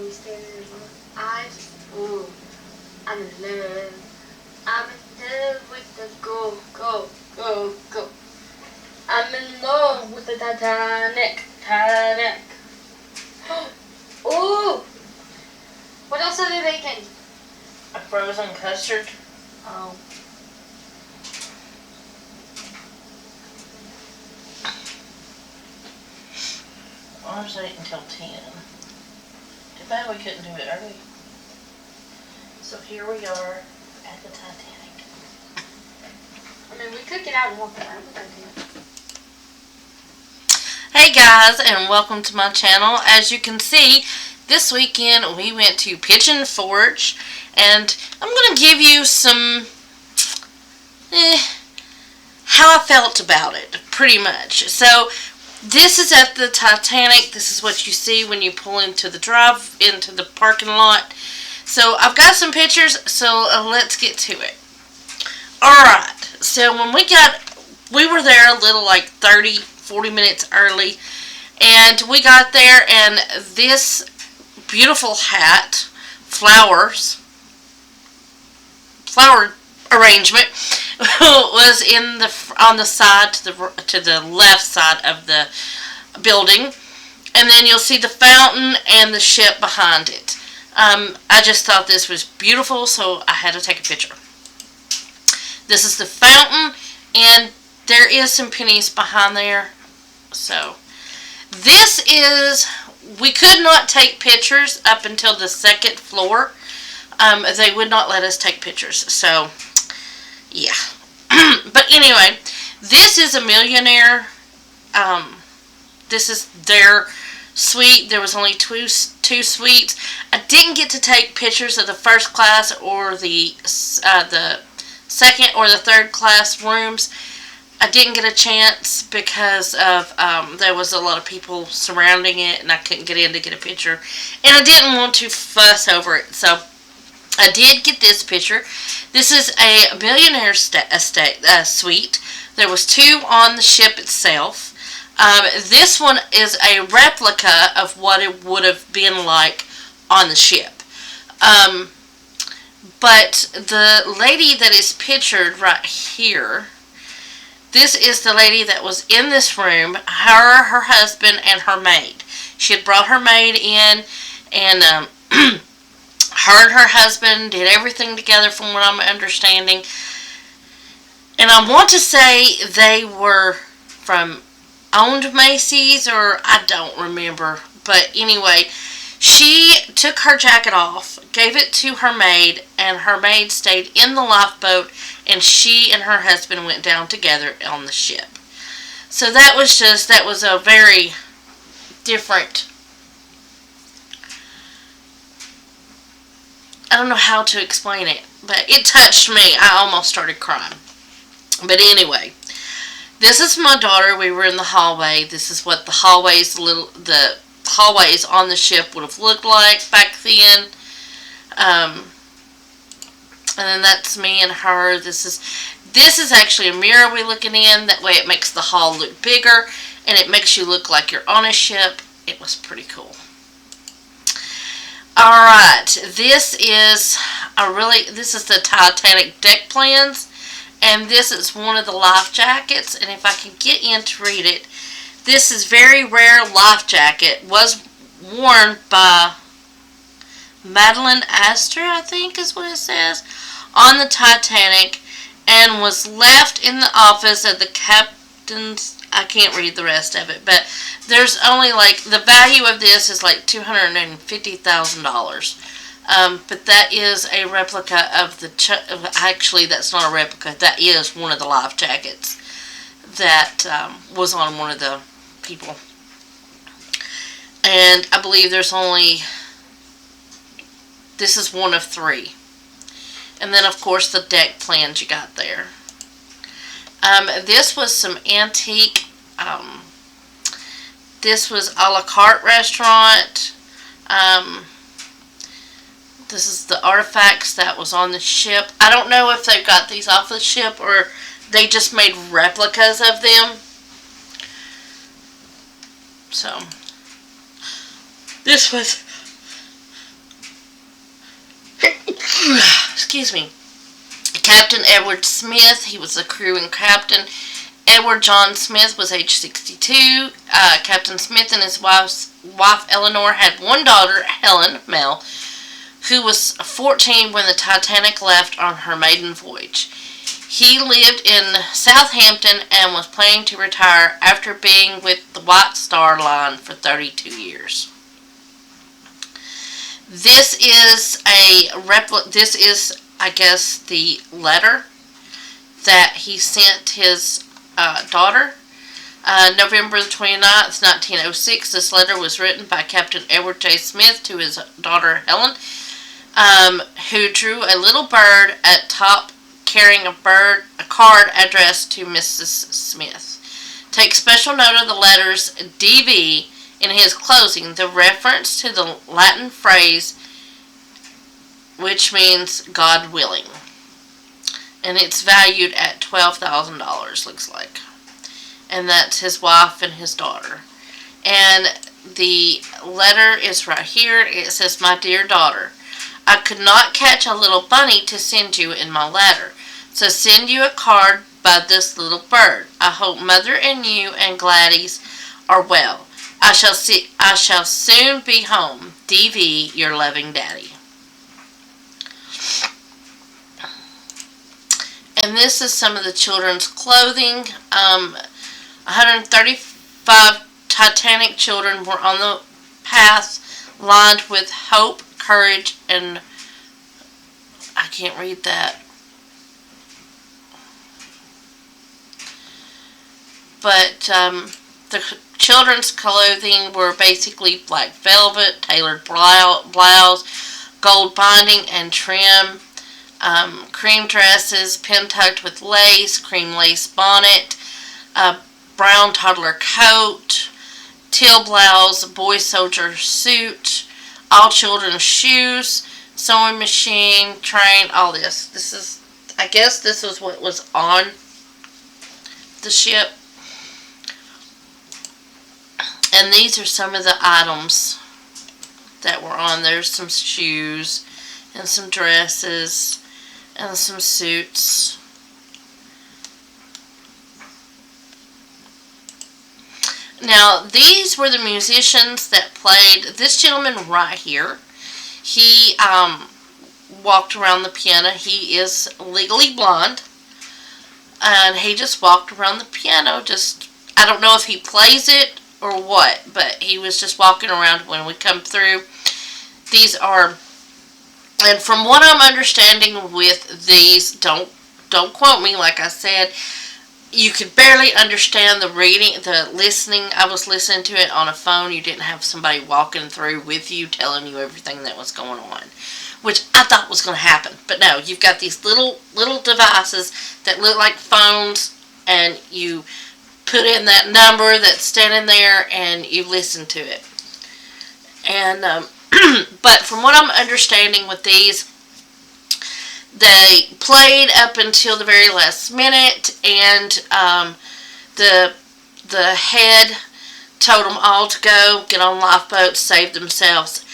we staring in my eyes. Ooh, I'm in love. I'm in love with the go. I'm in love with the Titanic. Ooh! What else are they making? A frozen custard. Oh. Ours ate until 10. Too bad we couldn't do it early. So here we are at the Titanic. I mean, we could get out and walk around the Titanic. Hey guys, and welcome to my channel. As you can see, this weekend we went to Pigeon Forge, and I'm going to give you some how I felt about it, pretty much. So this is at the Titanic. This is what you see when you pull into the parking lot. So I've got some pictures, so let's get to it. Alright, so when we were there a little like 40 minutes early, and we got there, and this beautiful hat, flower arrangement was on the side to the left side of the building, and then you'll see the fountain and the ship behind it. I just thought this was beautiful, so I had to take a picture. This is the fountain, and there is some pennies behind there. So we could not take pictures up until the second floor. They would not let us take pictures, so yeah. But anyway, this is a millionaire. This is their suite. There was only two suites. I didn't get to take pictures of the first class or the second or the third class rooms. I didn't get a chance because of there was a lot of people surrounding it, and I couldn't get in to get a picture, and I didn't want to fuss over it. So I did get this picture. This is a millionaire suite. There was two on the ship itself. This one is a replica of what it would have been like on the ship. But the lady that is pictured right here, this is the lady that was in this room, her husband, and her maid. She had brought her maid in, and her and her husband did everything together from what I'm understanding. And I want to say they were owned Macy's, or I don't remember. But anyway, she took her jacket off, gave it to her maid, and her maid stayed in the lifeboat, and she and her husband went down together on the ship. So that was a very different, I don't know how to explain it, but it touched me. I almost started crying. But anyway, this is my daughter. We were in the hallway. This is what the hallways on the ship would have looked like back then. And then that's me and her. This is actually a mirror we're looking in. That way it makes the hall look bigger, and it makes you look like you're on a ship. It was pretty cool. Alright, this is the Titanic deck plans, and this is one of the life jackets, and if I can get in to read it, this is very rare life jacket, was worn by Madeline Astor, I think is what it says, on the Titanic, and was left in the office of the captain's. I can't read the rest of it, but there's only the value of this is like $250,000. But that is a replica of actually that's not a replica, that is one of the life jackets that was on one of the people. And I believe this is one of 3. And then of course the deck plans you got there. This was some antique, this was a la carte restaurant. This is the artifacts that was on the ship. I don't know if they got these off the ship or they just made replicas of them. So, this was Excuse me. Captain Edward Smith, he was the crew and captain. Edward John Smith was age 62. Captain Smith and his wife Eleanor had one daughter, Helen Mel, who was 14 when the Titanic left on her maiden voyage. He lived in Southampton and was planning to retire after being with the White Star Line for 32 years. This is This is, I guess, the letter that he sent his daughter. November 29th, 1906. This letter was written by Captain Edward J. Smith to his daughter Helen, who drew a little bird at top carrying a card addressed to Mrs. Smith. Take special note of the letters DV in his closing, the reference to the Latin phrase which means God willing. And it's valued at $12,000, looks like. And that's his wife and his daughter. And the letter is right here. It says, "My dear daughter, I could not catch a little bunny to send you in my letter, so send you a card by this little bird. I hope Mother and you and Gladys are well. I shall soon be home. DV, your loving Daddy." And this is some of the children's clothing. 135 Titanic children were on the path lined with hope, courage, and I can't read that. But the children's clothing were basically black velvet, tailored blouse, gold binding and trim, cream dresses, pin tucked with lace, cream lace bonnet, brown toddler coat, teal blouse, boy soldier suit, all children's shoes, sewing machine, train, all this. I guess this was what was on the ship. And these are some of the items that were on. There's some shoes and some dresses and some suits. Now, these were the musicians that played. This gentleman right here, he walked around the piano. He is legally blind. And he just walked around the piano. I don't know if he plays it or what, but he was just walking around when we come through. These are, and from what I'm understanding with these, don't quote me, like I said, you could barely understand the reading, the listening. I was listening to it on a phone. You didn't have somebody walking through with you, telling you everything that was going on, which I thought was going to happen. But no, you've got these little devices that look like phones, and you put in that number that's standing there, and you listen to it. And but from what I'm understanding with these, they played up until the very last minute, and the head told them all to go get on lifeboats, save themselves,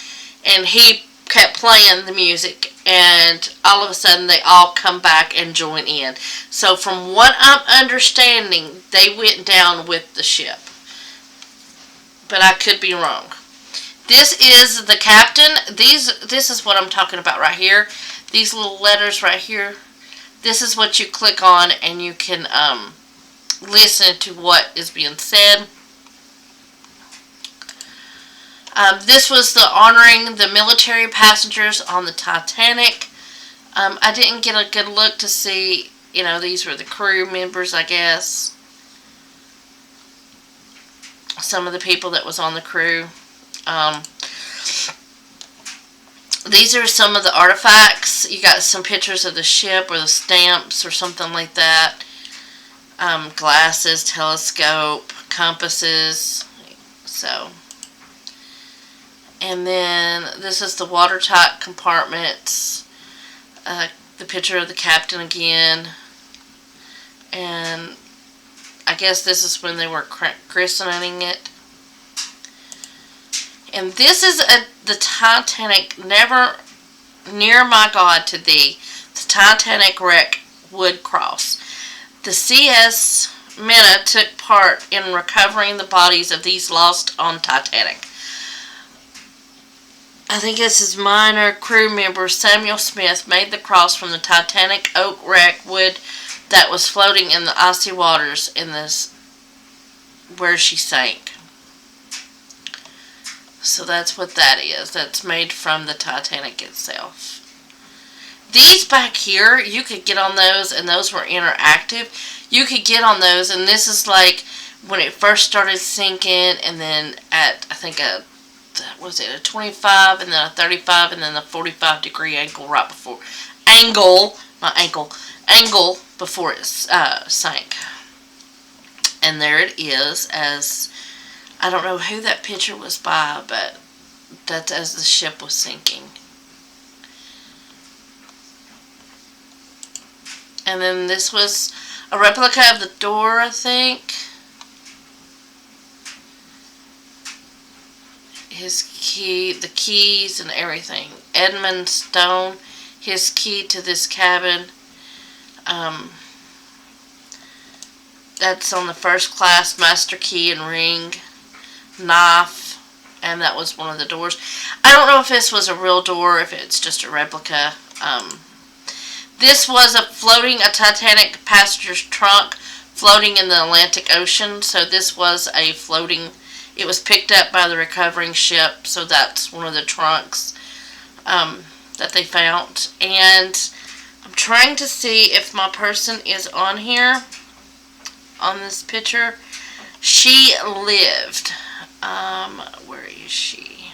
and he kept playing the music, and all of a sudden they all come back and join in. So from what I'm understanding, they went down with the ship, but I could be wrong. This is the captain. This is what I'm talking about right here. These little letters right here. This is what you click on, and you can listen to what is being said. This was the honoring the military passengers on the Titanic. I didn't get a good look to see, these were the crew members, I guess. Some of the people that was on the crew. These are some of the artifacts. You got some pictures of the ship or the stamps or something like that. Glasses, telescope, compasses. So, and then this is the watertight compartments. The picture of the captain again. And I guess this is when they were christening it. And this is the Titanic never near my God to thee, the Titanic wreck would cross. The CS Minna took part in recovering the bodies of these lost on Titanic. I think this is minor crew member Samuel Smith made the cross from the Titanic oak wreck wood that was floating in the icy waters in this where she sank. So that's what that is. That's made from the Titanic itself. These back here, you could get on those, and those were interactive. You could get on those, and this is like when it first started sinking, and then at, I think, a 25, and then a 35, and then the 45-degree angle right before, angle before it sank. And there it is, as, I don't know who that picture was by, but that's as the ship was sinking. And then this was a replica of the door, I think. His key, the keys and everything. Edmund Stone, his key to this cabin. That's on the first class, master key and ring, knife, and that was one of the doors. I don't know if this was a real door, if it's just a replica. This was a Titanic passenger's trunk floating in the Atlantic Ocean. So this was a floating, it was picked up by the recovering ship. So that's one of the trunks that they found. And I'm trying to see if my person is on here, on this picture. She lived. Where is she?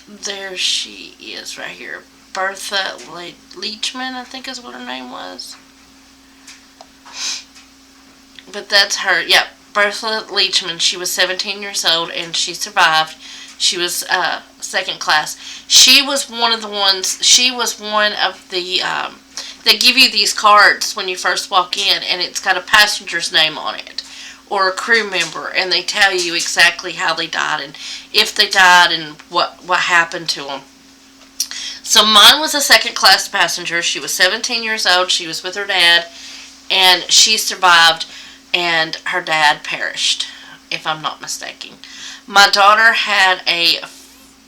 There she is right here. Bertha Leachman, I think is what her name was. But that's her. Yep, Bertha Leachman. She was 17 years old and she survived. She was second class. She was one of the ones, she was one of the, they give you these cards when you first walk in, and it's got a passenger's name on it, or a crew member, and they tell you exactly how they died and if they died and what happened to them. So mine was a second class passenger. She was 17 years old. She was with her dad, and she survived, and her dad perished, if I'm not mistaken. My daughter had a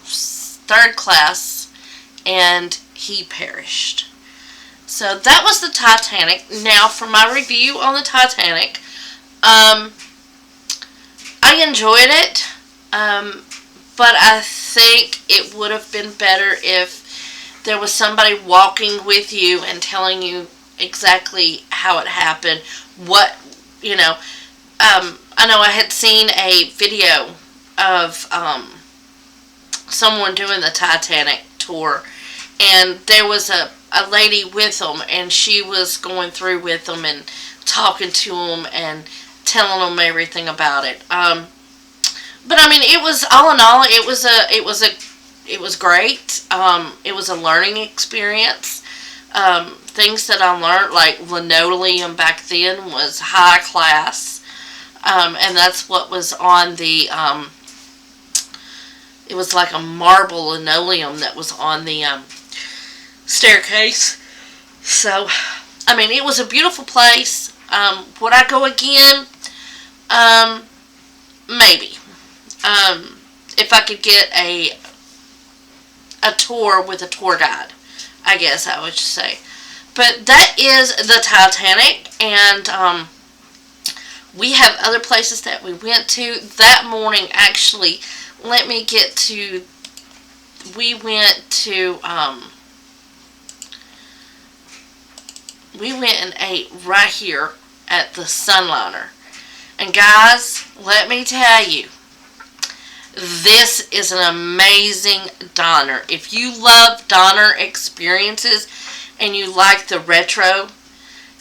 third class, and he perished. So that was the Titanic. Now for my review on the Titanic. I enjoyed it, but I think it would have been better if there was somebody walking with you and telling you exactly how it happened. What, you know, I know I had seen a video of someone doing the Titanic tour, and there was a lady with them, and she was going through with them and talking to them and telling them everything about it. But I mean, it was, all in all, it was great. It was a learning experience. Things that I learned, like linoleum back then, was high class, and that's what was on the. It was like a marble linoleum that was on the staircase. So, I mean, it was a beautiful place. Would I go again? Maybe. If I could get a tour with a tour guide, I guess I would say. But that is the Titanic, and we have other places that we went to. That morning, actually, let me get to, we went and ate right here at the Sunliner. And guys, let me tell you, this is an amazing diner. If you love diner experiences and you like the retro,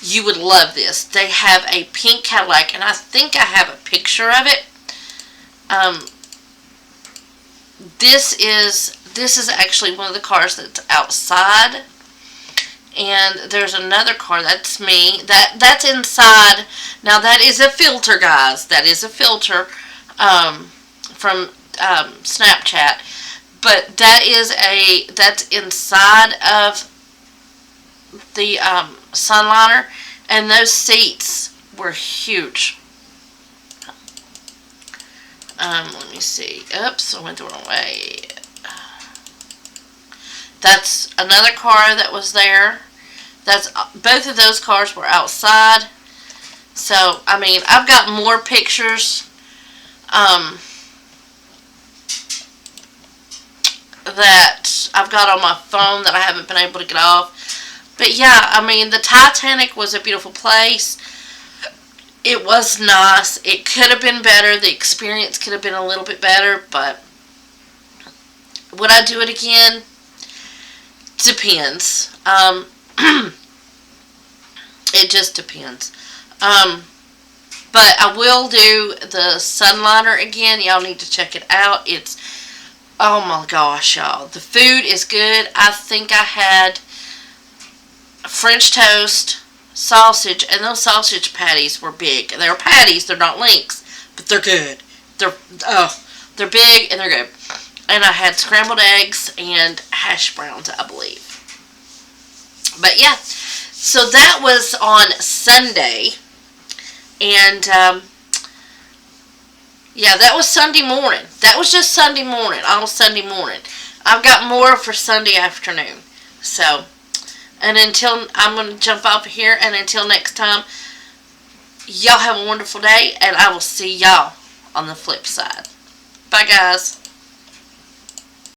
you would love this. They have a pink Cadillac, and I think I have a picture of it. This is actually one of the cars that's outside. And there's another car, that's me, that's inside. Now that is a filter, guys. That is a filter from Snapchat. But that's inside of the Sunliner, and those seats were huge. Let me see. Oops, I went the wrong way. That's another car that was there. That's both of those cars were outside. So I mean, I've got more pictures that I've got on my phone that I haven't been able to get off. But yeah, I mean, the Titanic was a beautiful place. It was nice. It could have been better. The experience could have been a little bit better, but would I do it again? Depends. It just depends. But I will do the Sunliner again. Y'all need to check it out. It's, oh my gosh, y'all. The food is good. I think I had French toast, sausage, and those sausage patties were big. They're patties, they're not links, but they're good. They're big and they're good. And I had scrambled eggs and hash browns, I believe. But yeah, so that was on Sunday. And yeah, that was Sunday morning. That was just Sunday morning, all Sunday morning. I've got more for Sunday afternoon. So, and until I'm going to jump off here, and until next time, y'all have a wonderful day, and I will see y'all on the flip side. Bye, guys.